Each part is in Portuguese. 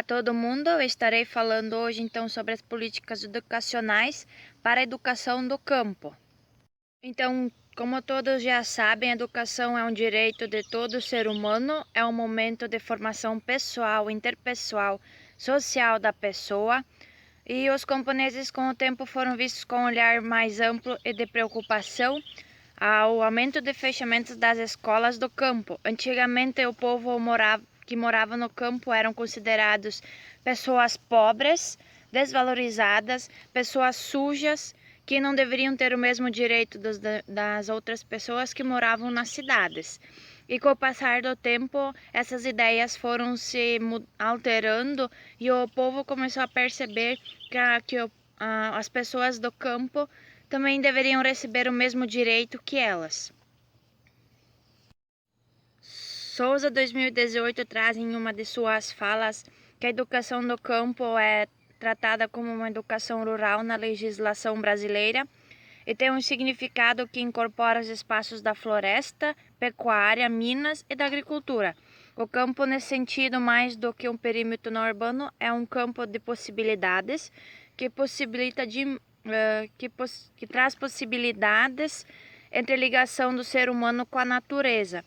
todo mundo, eu estarei falando hoje então sobre as políticas educacionais para a educação do campo. Então, como todos já sabem, a educação é um direito de todo ser humano, é um momento de formação pessoal, interpessoal, social da pessoa, e os camponeses com o tempo foram vistos com um olhar mais amplo e de preocupação ao aumento de fechamentos das escolas do campo. Antigamente, o povo que morava no campo eram considerados pessoas pobres, desvalorizadas, pessoas sujas, que não deveriam ter o mesmo direito das outras pessoas que moravam nas cidades. E com o passar do tempo, essas ideias foram se alterando e o povo começou a perceber que as pessoas do campo também deveriam receber o mesmo direito que elas. Souza 2018 traz em uma de suas falas que a educação do campo é tratada como uma educação rural na legislação brasileira e tem um significado que incorpora os espaços da floresta, pecuária, minas e da agricultura. O campo, nesse sentido, mais do que um perímetro não urbano, é um campo de possibilidades que traz possibilidades entre a ligação do ser humano com a natureza.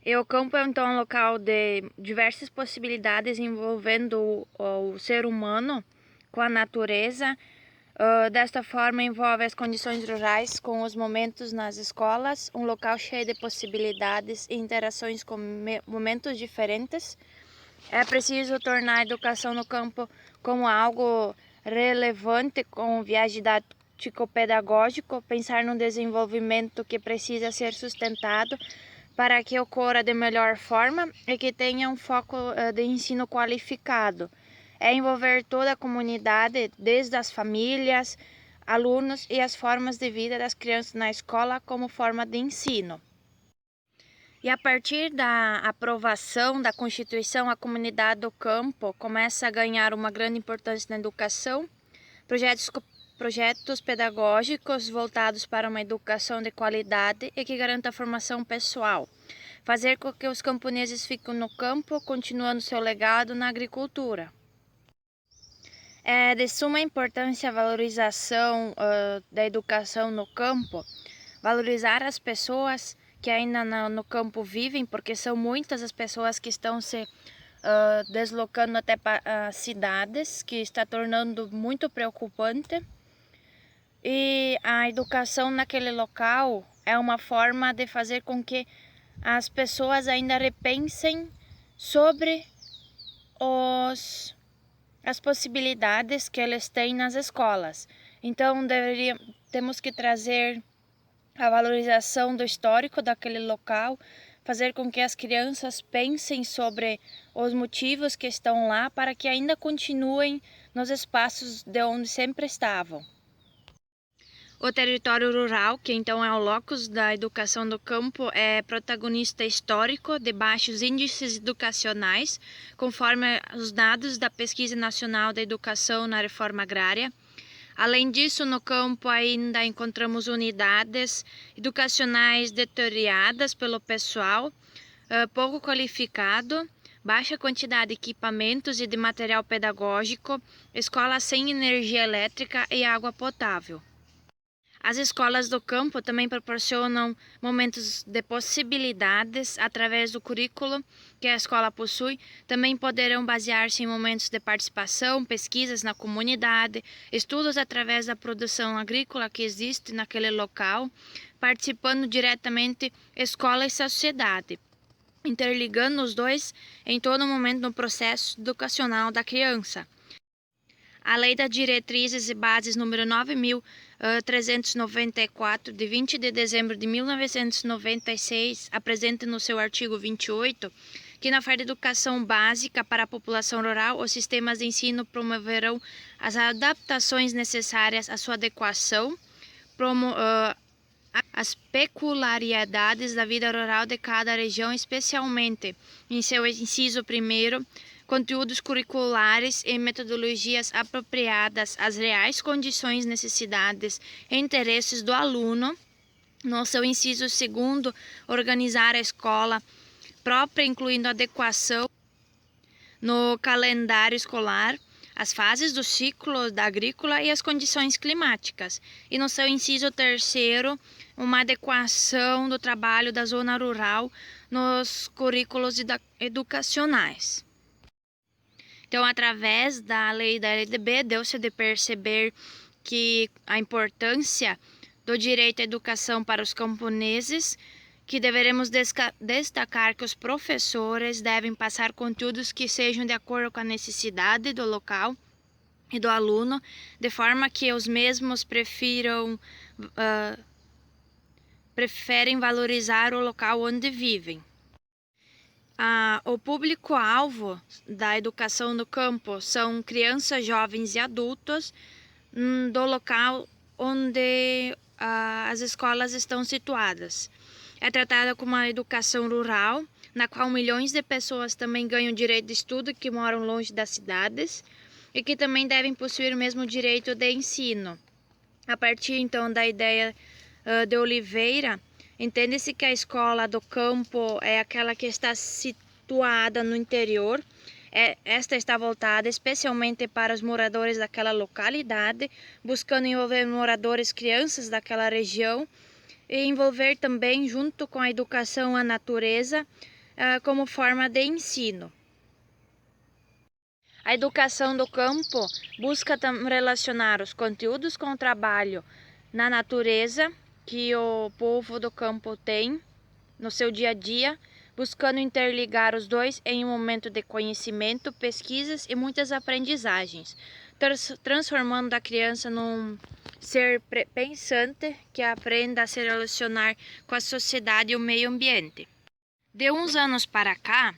E o campo é então um local de diversas possibilidades envolvendo o ser humano com a natureza. Desta forma, envolve as condições rurais com os momentos nas escolas, um local cheio de possibilidades e interações com momentos diferentes. É preciso tornar a educação no campo como algo relevante com viés didático-pedagógico, pensar no desenvolvimento que precisa ser sustentado para que ocorra de melhor forma e que tenha um foco de ensino qualificado. É envolver toda a comunidade, desde as famílias, alunos e as formas de vida das crianças na escola como forma de ensino. E a partir da aprovação da Constituição, a comunidade do campo começa a ganhar uma grande importância na educação. Projetos pedagógicos voltados para uma educação de qualidade e que garanta a formação pessoal. Fazer com que os camponeses fiquem no campo, continuando seu legado na agricultura. É de suma importância a valorização da educação no campo, valorizar as pessoas que ainda no campo vivem, porque são muitas as pessoas que estão se deslocando até para cidades, que está tornando muito preocupante. E a educação naquele local é uma forma de fazer com que as pessoas ainda repensem sobre as possibilidades que eles têm nas escolas. Então, temos que trazer a valorização do histórico daquele local, fazer com que as crianças pensem sobre os motivos que estão lá para que ainda continuem nos espaços de onde sempre estavam. O território rural, que então é o locus da educação do campo, é protagonista histórico de baixos índices educacionais, conforme os dados da Pesquisa Nacional da Educação na Reforma Agrária. Além disso, no campo ainda encontramos unidades educacionais deterioradas pelo pessoal, pouco qualificado, baixa quantidade de equipamentos e de material pedagógico, escolas sem energia elétrica e água potável. As escolas do campo também proporcionam momentos de possibilidades através do currículo que a escola possui. Também poderão basear-se em momentos de participação, pesquisas na comunidade, estudos através da produção agrícola que existe naquele local, participando diretamente escola e sociedade, interligando os dois em todo momento no processo educacional da criança. A Lei das Diretrizes e Bases número 9.394, de 20 de dezembro de 1996, apresenta no seu artigo 28 que na oferta de educação básica para a população rural, os sistemas de ensino promoverão as adaptações necessárias à sua adequação, as peculiaridades da vida rural de cada região, especialmente em seu inciso 1º, conteúdos curriculares e metodologias apropriadas às reais condições, necessidades e interesses do aluno. No seu inciso 2º, organizar a escola própria, incluindo adequação no calendário escolar as fases do ciclo da agrícola e as condições climáticas. E no seu inciso terceiro, uma adequação do trabalho da zona rural nos currículos educacionais. Então, através da lei da LDB, deu-se de perceber que a importância do direito à educação para os camponeses, que deveremos destacar que os professores devem passar conteúdos que sejam de acordo com a necessidade do local e do aluno, de forma que os mesmos preferem valorizar o local onde vivem. O público-alvo da educação no campo são crianças, jovens e adultos do local onde as escolas estão situadas. É tratada como uma educação rural, na qual milhões de pessoas também ganham direito de estudo que moram longe das cidades e que também devem possuir o mesmo direito de ensino. A partir então da ideia de Oliveira, entende-se que a escola do campo é aquela que está situada no interior. Esta está voltada especialmente para os moradores daquela localidade, buscando envolver moradores, crianças daquela região, e envolver também, junto com a educação, a natureza como forma de ensino. A educação do campo busca relacionar os conteúdos com o trabalho na natureza que o povo do campo tem no seu dia a dia, buscando interligar os dois em um momento de conhecimento, pesquisas e muitas aprendizagens, transformando a criança num ser pensante que aprenda a se relacionar com a sociedade e o meio ambiente. De uns anos para cá,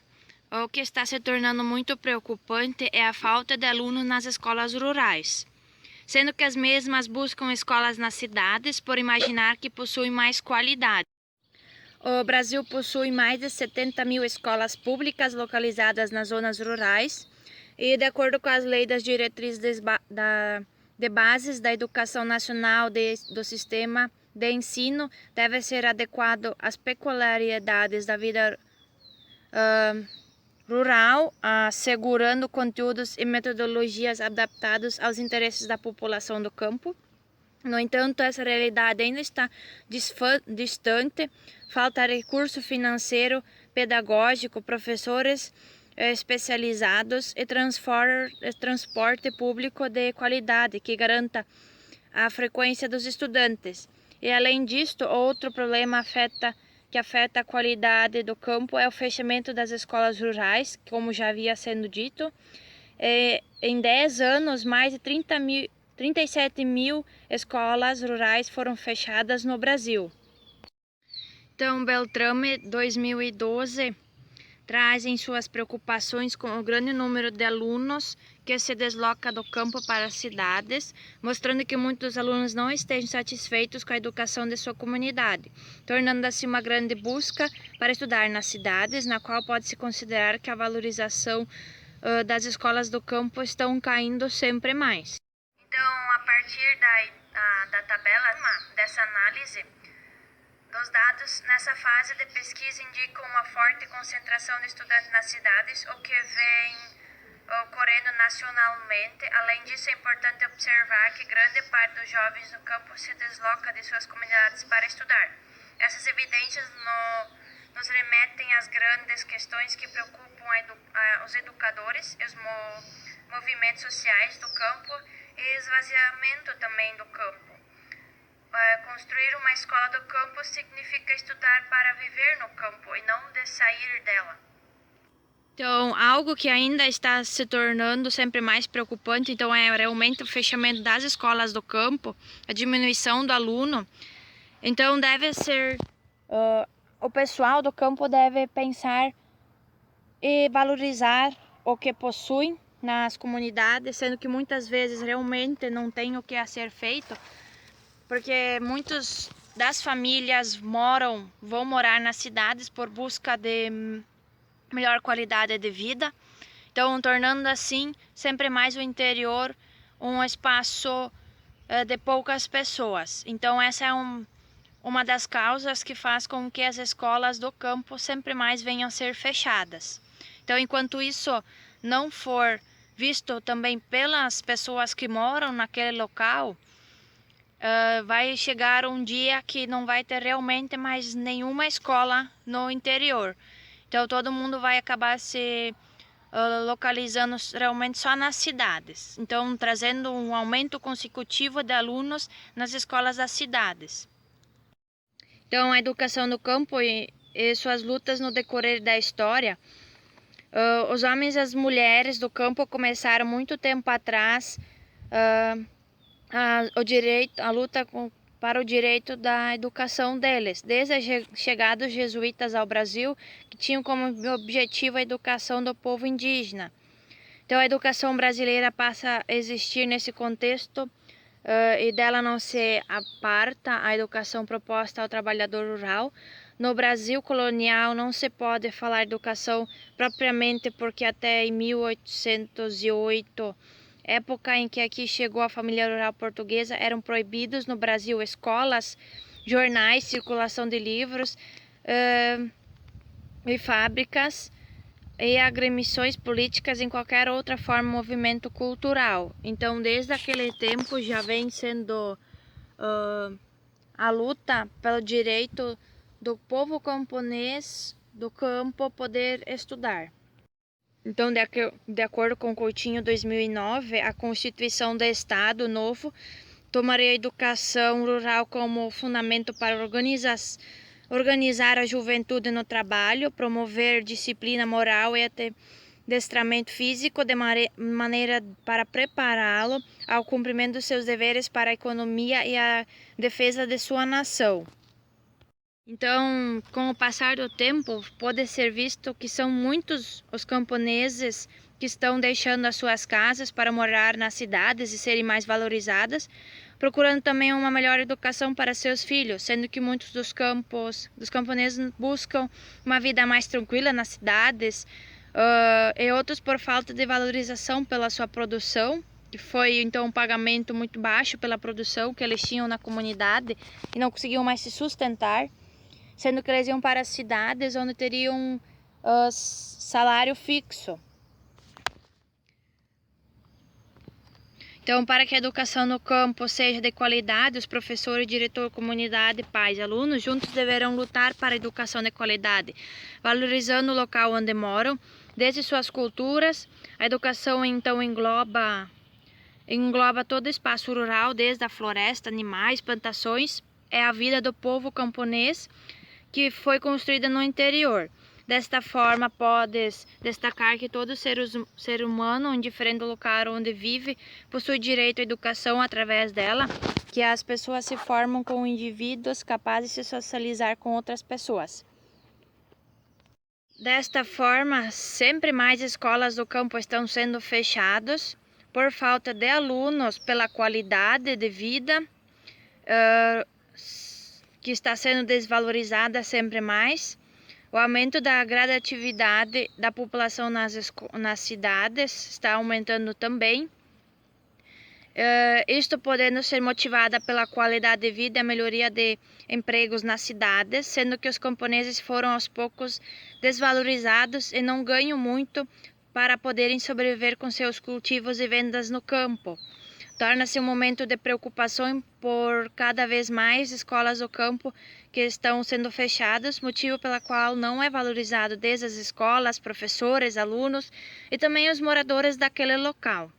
o que está se tornando muito preocupante é a falta de alunos nas escolas rurais, sendo que as mesmas buscam escolas nas cidades por imaginar que possuem mais qualidade. O Brasil possui mais de 70 mil escolas públicas localizadas nas zonas rurais e, de acordo com as leis das diretrizes de bases da educação nacional do sistema de ensino, deve ser adequado às peculiaridades da vida rural, assegurando conteúdos e metodologias adaptados aos interesses da população do campo. No entanto, essa realidade ainda está distante, falta recurso financeiro, pedagógico, professores especializados e transporte público de qualidade que garanta a frequência dos estudantes. E além disto, outro problema que afeta a qualidade do campo é o fechamento das escolas rurais, como já havia sendo dito. Em 10 anos, mais de 37 mil escolas rurais foram fechadas no Brasil. Então, Beltrame, 2012, traz em suas preocupações com o grande número de alunos que se desloca do campo para as cidades, mostrando que muitos alunos não estejam satisfeitos com a educação de sua comunidade, tornando assim uma grande busca para estudar nas cidades, na qual pode-se considerar que a valorização das escolas do campo estão caindo sempre mais. Então, a partir da tabela dessa análise, os dados nessa fase de pesquisa indicam uma forte concentração de estudantes nas cidades, o que vem ocorrendo nacionalmente. Além disso, é importante observar que grande parte dos jovens do campo se desloca de suas comunidades para estudar. Essas evidências nos remetem às grandes questões que preocupam os educadores e os movimentos sociais do campo e esvaziamento também do campo. Construir uma escola do campo significa estudar para viver no campo e não de sair dela. Então, algo que ainda está se tornando sempre mais preocupante, então, é realmente o fechamento das escolas do campo, a diminuição do aluno. Então, deve ser, o pessoal do campo deve pensar e valorizar o que possui nas comunidades, sendo que muitas vezes realmente não tem o que a ser feito, porque muitas das famílias vão morar nas cidades por busca de melhor qualidade de vida, então tornando assim sempre mais o interior um espaço de poucas pessoas. Então essa é uma das causas que faz com que as escolas do campo sempre mais venham a ser fechadas. Então, enquanto isso, não for visto também pelas pessoas que moram naquele local, vai chegar um dia que não vai ter realmente mais nenhuma escola no interior. Então todo mundo vai acabar se localizando realmente só nas cidades. Então trazendo um aumento consecutivo de alunos nas escolas das cidades. Então a educação no campo e suas lutas no decorrer da história. Os homens e as mulheres do campo começaram muito tempo atrás a luta para o direito da educação deles, desde a chegada dos jesuítas ao Brasil, que tinham como objetivo a educação do povo indígena. Então a educação brasileira passa a existir nesse contexto e dela não se aparta a educação proposta ao trabalhador rural. No Brasil colonial não se pode falar de educação propriamente porque até em 1808, época em que aqui chegou a família rural portuguesa, eram proibidos no Brasil escolas, jornais, circulação de livros e fábricas e agremiações políticas em qualquer outra forma de movimento cultural. Então desde aquele tempo já vem sendo a luta pelo direito do povo camponês do campo poder estudar. Então, de acordo com Coutinho 2009, a Constituição do Estado Novo tomaria a educação rural como fundamento para organizar a juventude no trabalho, promover disciplina moral e adestramento físico de maneira para prepará-lo ao cumprimento dos seus deveres para a economia e a defesa de sua nação. Então, com o passar do tempo, pode ser visto que são muitos os camponeses que estão deixando as suas casas para morar nas cidades e serem mais valorizadas, procurando também uma melhor educação para seus filhos, sendo que muitos dos camponeses buscam uma vida mais tranquila nas cidades, e outros por falta de valorização pela sua produção, que foi então um pagamento muito baixo pela produção que eles tinham na comunidade e não conseguiam mais se sustentar, sendo que eles iam para as cidades onde teriam salário fixo. Então, para que a educação no campo seja de qualidade, os professores, diretor, comunidade, pais e alunos juntos deverão lutar para a educação de qualidade, valorizando o local onde moram, desde suas culturas. A educação então engloba todo o espaço rural, desde a floresta, animais, plantações. É a vida do povo camponês que foi construída no interior. Desta forma, podes destacar que todo ser humano, indiferente do local onde vive, possui direito à educação através dela, que as pessoas se formam com indivíduos capazes de se socializar com outras pessoas. Desta forma, sempre mais escolas do campo estão sendo fechadas por falta de alunos, pela qualidade de vida que está sendo desvalorizada sempre mais, o aumento da gradatividade da população nas cidades está aumentando também, isto podendo ser motivada pela qualidade de vida e a melhoria de empregos nas cidades, sendo que os camponeses foram aos poucos desvalorizados e não ganham muito para poderem sobreviver com seus cultivos e vendas no campo. Torna-se um momento de preocupação por cada vez mais escolas do campo que estão sendo fechadas, motivo pelo qual não é valorizado desde as escolas, professores, alunos e também os moradores daquele local.